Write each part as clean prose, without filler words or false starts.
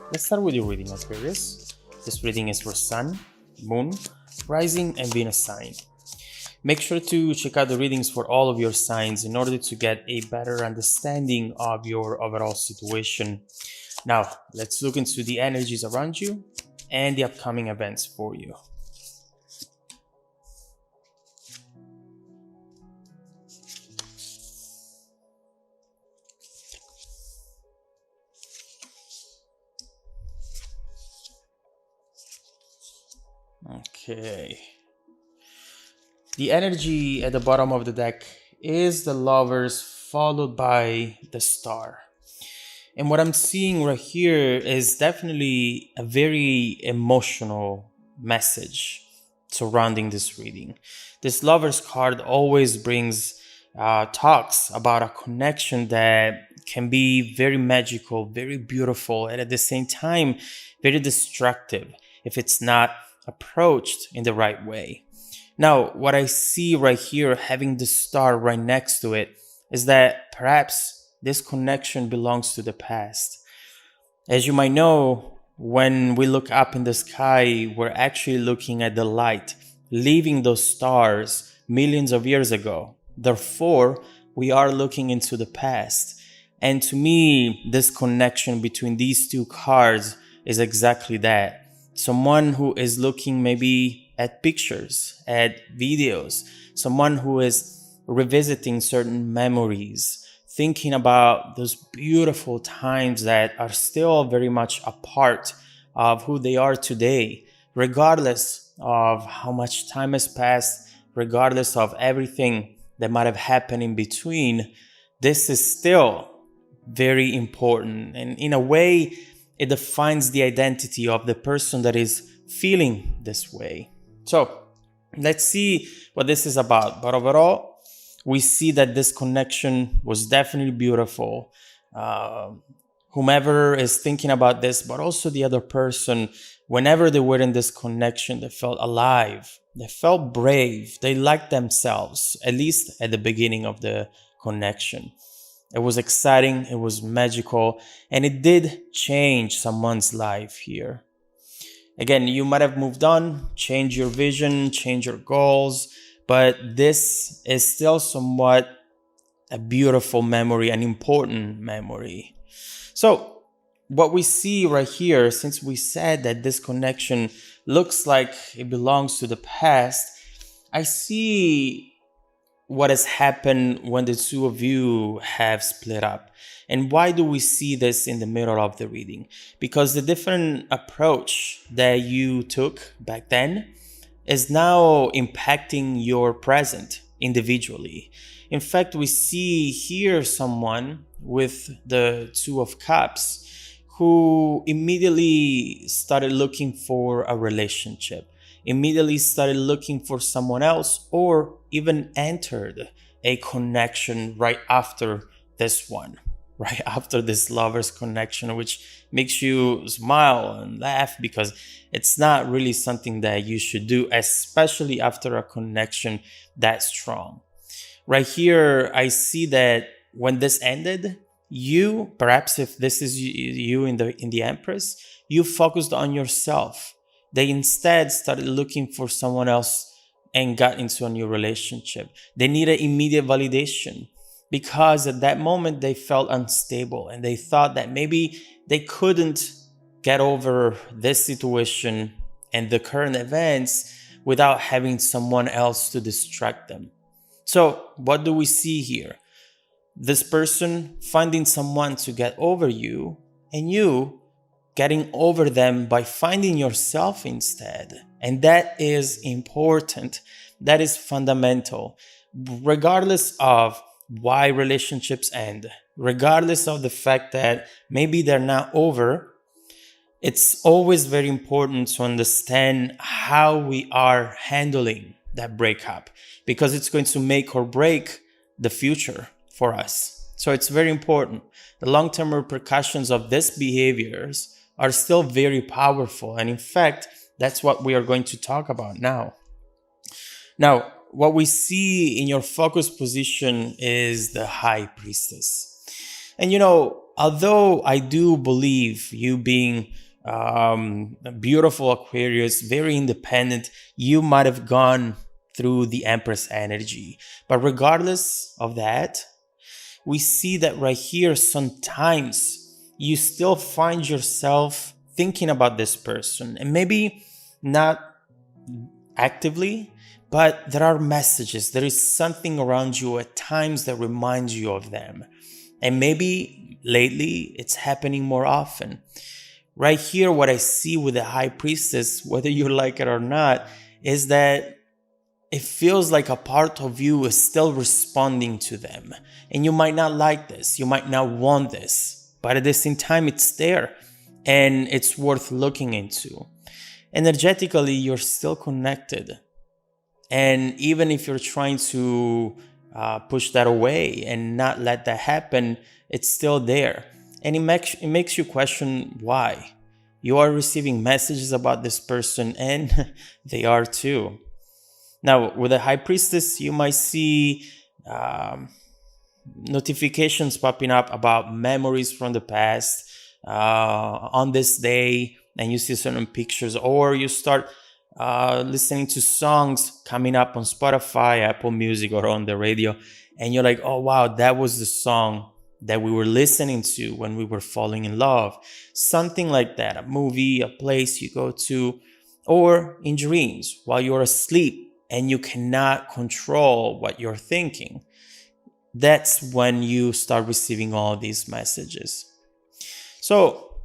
Let's start with your reading, Aquarius. This reading is for Sun, Moon, Rising, and Venus sign. Make sure to check out the readings for all of your signs in order to get a better understanding of your overall situation. Now, let's look into the energies around you and the upcoming events for you. Okay. The energy at the bottom of the deck is the Lovers followed by the Star. And what I'm seeing right here is definitely a very emotional message surrounding this reading. This Lovers card always brings talks about a connection that can be very magical, very beautiful, and at the same time, very destructive if it's not approached in the right way. Now, what I see right here, having the star right next to it, is that perhaps this connection belongs to the past. As you might know, when we look up in the sky, we're actually looking at the light, leaving those stars millions of years ago. Therefore, we are looking into the past. And to me, this connection between these two cards is exactly that. Someone who is looking maybe at pictures, at videos, someone who is revisiting certain memories, thinking about those beautiful times that are still very much a part of who they are today, regardless of how much time has passed, regardless of everything that might have happened in between. This is still very important. And in a way, it defines the identity of the person that is feeling this way. So let's see what this is about. But overall, we see that this connection was definitely beautiful. Whomever is thinking about this, but also the other person, whenever they were in this connection, they felt alive, they felt brave, they liked themselves, at least at the beginning of the connection. It was exciting, it was magical, and it did change someone's life here. Again, you might have moved on, changed your vision, changed your goals, but this is still somewhat a beautiful memory, an important memory. So what we see right here, since we said that this connection looks like it belongs to the past, I see what has happened when the two of you have split up. And why do we see this in the middle of the reading? Because the different approach that you took back then is now impacting your present individually. In fact, we see here someone with the Two of Cups who immediately started looking for a relationship, immediately started looking for someone else, or even entered a connection right after this one, right after this Lovers connection, which makes you smile and laugh because it's not really something that you should do, especially after a connection that strong. Right here, I see that when this ended, you, perhaps if this is you in the Empress, you focused on yourself. They instead started looking for someone else and got into a new relationship. They needed immediate validation because at that moment they felt unstable and they thought that maybe they couldn't get over this situation and the current events without having someone else to distract them. So what do we see here? This person finding someone to get over you, and you getting over them by finding yourself instead. And that is important. That is fundamental. Regardless of why relationships end, regardless of the fact that maybe they're not over, it's always very important to understand how we are handling that breakup, because it's going to make or break the future for us. So it's very important. The long-term repercussions of these behaviors are still very powerful. And in fact, that's what we are going to talk about now. Now, what we see in your focus position is the High Priestess. And you know, although I do believe you being a beautiful Aquarius, very independent, you might have gone through the Empress energy. But regardless of that, we see that right here, sometimes you still find yourself thinking about this person, and maybe not actively, but there are messages. There is something around you at times that reminds you of them. And maybe lately it's happening more often. Right here, what I see with the High Priestess, whether you like it or not, is that it feels like a part of you is still responding to them. And you might not like this, you might not want this, but at the same time, it's there and it's worth looking into. Energetically, you're still connected. And even if you're trying to push that away and not let that happen, it's still there. And it makes you question why. You are receiving messages about this person, and they are too. Now, with the High Priestess, you might see notifications popping up about memories from the past on this day, and you see certain pictures, or you start listening to songs coming up on Spotify, Apple Music, or on the radio, and you're like, oh wow, that was the song that we were listening to when we were falling in love. Something like that, a movie, a place you go to, or in dreams while you're asleep and you cannot control what you're thinking. That's when you start receiving all these messages. So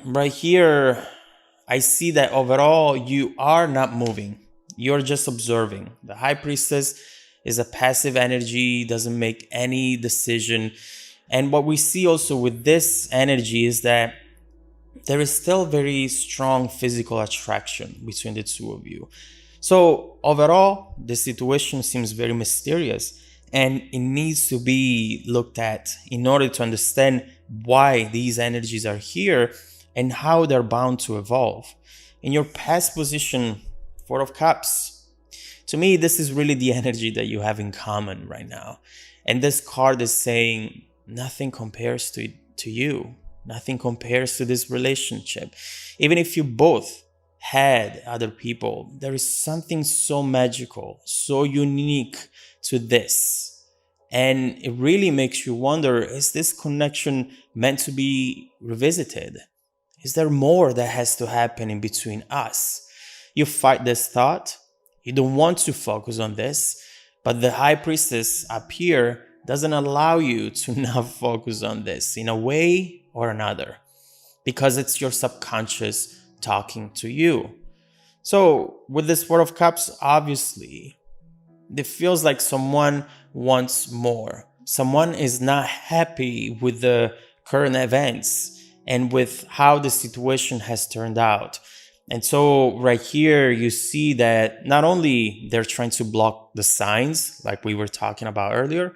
right here, I see that overall you are not moving. You're just observing. The High Priestess is a passive energy, doesn't make any decision. And what we see also with this energy is that there is still very strong physical attraction between the two of you. So overall, the situation seems very mysterious, and it needs to be looked at in order to understand why these energies are here and how they're bound to evolve. In your past position, Four of Cups, to me, this is really the energy that you have in common right now. And this card is saying nothing compares to you. Nothing compares to this relationship. Even if you both had other people, there is something so magical, so unique to this. And it really makes you wonder, is this connection meant to be revisited? Is there more that has to happen in between us? You fight this thought. You don't want to focus on this, but the High Priestess up here doesn't allow you to not focus on this in a way or another, because it's your subconscious talking to you. So with this Four of Cups, obviously, it feels like someone wants more. Someone is not happy with the current events and with how the situation has turned out. And so right here, you see that not only they're trying to block the signs, like we were talking about earlier,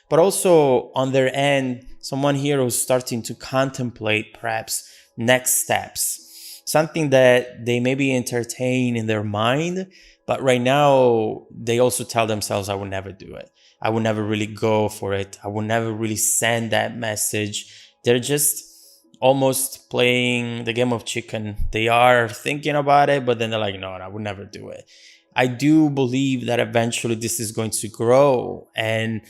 but also on their end, someone here who's starting to contemplate perhaps next steps, something that they maybe entertain in their mind, but right now they also tell themselves, I would never do it. I would never really go for it. I would never really send that message. They're just almost playing the game of chicken. They are thinking about it, but then they're like, no, I would never do it. I do believe that eventually this is going to grow, and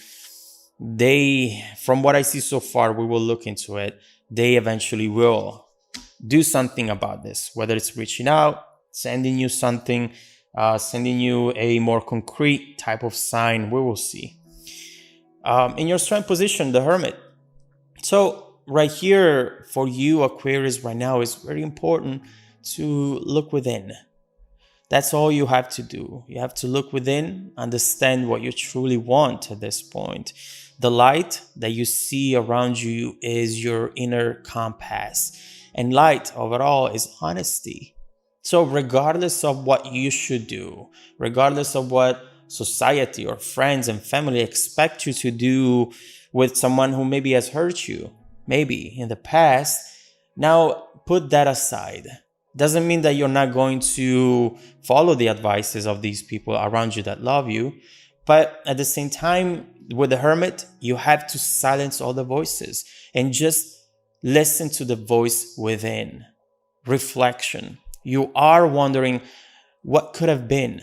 they, from what I see so far, we will look into it. They eventually will do something about this, whether it's reaching out, sending you something, sending you a more concrete type of sign. We will see. In your strength position, the Hermit. So right here for you, Aquarius, right now is very important to look within. That's all you have to do. You have to look within, understand what you truly want at this point. The light that you see around you is your inner compass. And light overall is honesty. So regardless of what you should do, regardless of what society or friends and family expect you to do with someone who maybe has hurt you, maybe in the past, now put that aside. Doesn't mean that you're not going to follow the advices of these people around you that love you. But at the same time, with the Hermit, you have to silence all the voices and just Listen to the voice within. Reflection. You are wondering what could have been.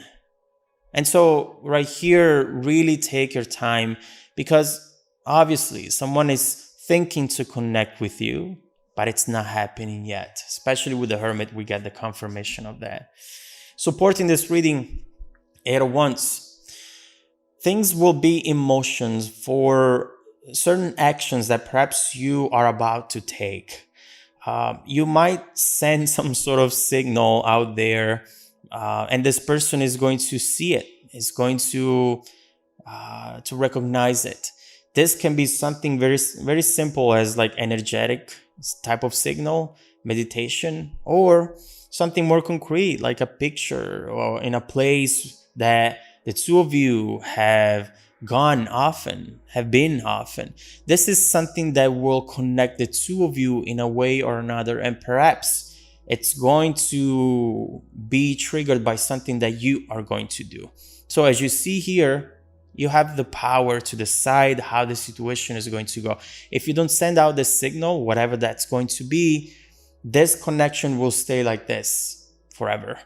And so right here, really take your time, because obviously someone is thinking to connect with you, but it's not happening yet. Especially with the Hermit, we get the confirmation of that. Supporting this reading, 8 of Wands. Things will be emotions for certain actions that perhaps you are about to take. You might send some sort of signal out there, and this person is going to see it, is going to recognize it. This can be something very, very simple as like energetic type of signal, meditation, or something more concrete like a picture or in a place that the two of you have gone often, have been often. This is something that will connect the two of you in a way or another, and perhaps it's going to be triggered by something that you are going to do. So as you see here, you have the power to decide how the situation is going to go. If you don't send out the signal, whatever that's going to be, this connection will stay like this forever.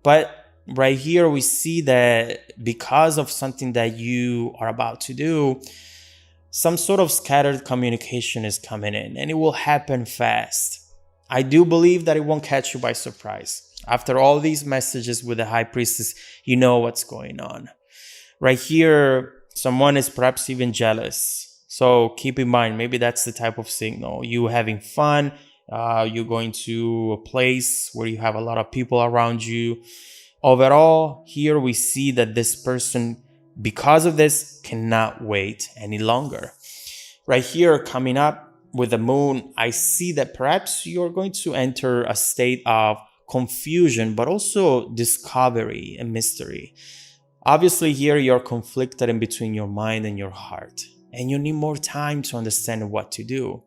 But right here, we see that because of something that you are about to do, some sort of scattered communication is coming in, and it will happen fast. I do believe that it won't catch you by surprise. After all these messages with the High Priestess, you know what's going on. Right here, someone is perhaps even jealous. So keep in mind, maybe that's the type of signal. You having fun, you're going to a place where you have a lot of people around you. Overall, here we see that this person, because of this, cannot wait any longer. Right here, coming up with the moon, I see that perhaps you're going to enter a state of confusion, but also discovery and mystery. Obviously, here you're conflicted in between your mind and your heart, and you need more time to understand what to do.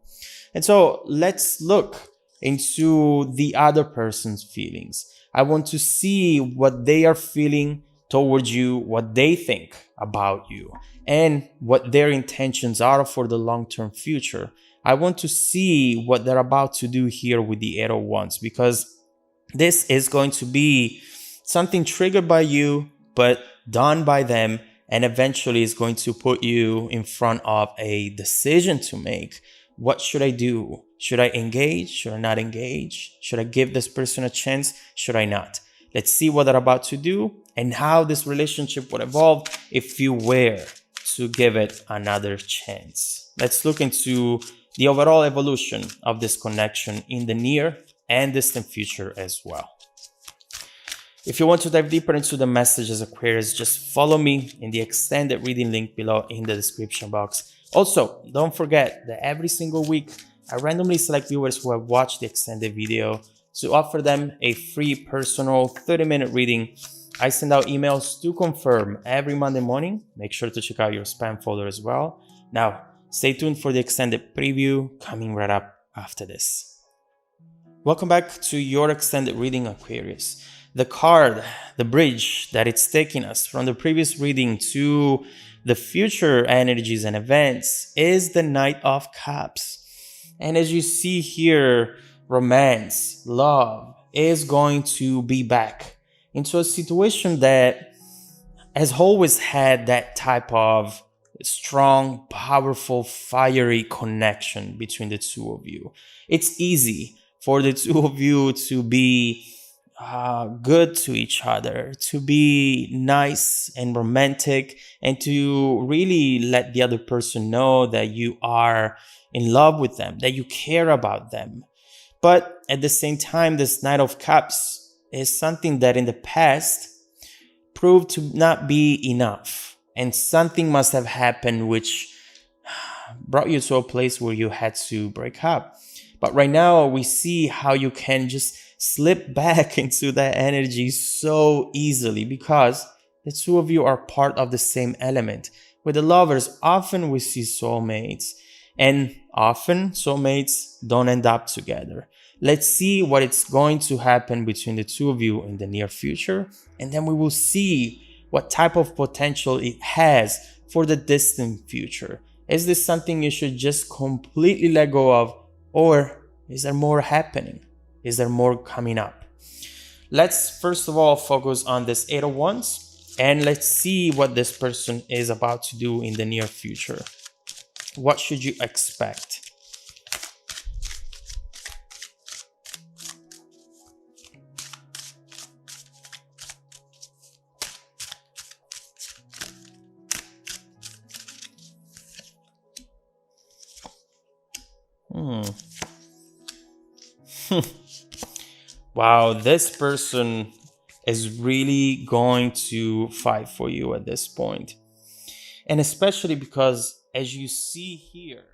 And so let's look into the other person's feelings. I want to see what they are feeling towards you, what they think about you, and what their intentions are for the long-term future. I want to see what they're about to do here with the 8 of Wands, because this is going to be something triggered by you, but done by them, and eventually is going to put you in front of a decision to make. What should I do? Should I engage? Should I not engage? Should I give this person a chance? Should I not? Let's see what they're about to do and how this relationship would evolve if you were to give it another chance. Let's look into the overall evolution of this connection in the near and distant future as well. If you want to dive deeper into the messages, Aquarius, just follow me in the extended reading link below in the description box. Also, don't forget that every single week, I randomly select viewers who have watched the extended video to offer them a free personal 30-minute reading. I send out emails to confirm every Monday morning. Make sure to check out your spam folder as well. Now, stay tuned for the extended preview coming right up after this. Welcome back to your extended reading, Aquarius. The card, the bridge that it's taking us from the previous reading to the future energies and events is the Knight of Cups. And as you see here, romance, love is going to be back into a situation that has always had that type of strong, powerful, fiery connection between the two of you. It's easy for the two of you to be good to each other, to be nice and romantic, and to really let the other person know that you are in love with them, that you care about them. But at the same time, this Knight of Cups is something that in the past proved to not be enough, and something must have happened which brought you to a place where you had to break up. But right now we see how you can just slip back into that energy so easily, because the two of you are part of the same element. With the lovers, often we see soulmates, and often soulmates don't end up together. Let's see what is going to happen between the two of you in the near future, and then we will see what type of potential it has for the distant future. Is this something you should just completely let go of, Or is there more happening? Is there more coming up? Let's first of all focus on this Eight of Wands, and let's see what this person is about to do in the near future. What should you expect? Wow, this person is really going to fight for you at this point. And especially because, as you see here,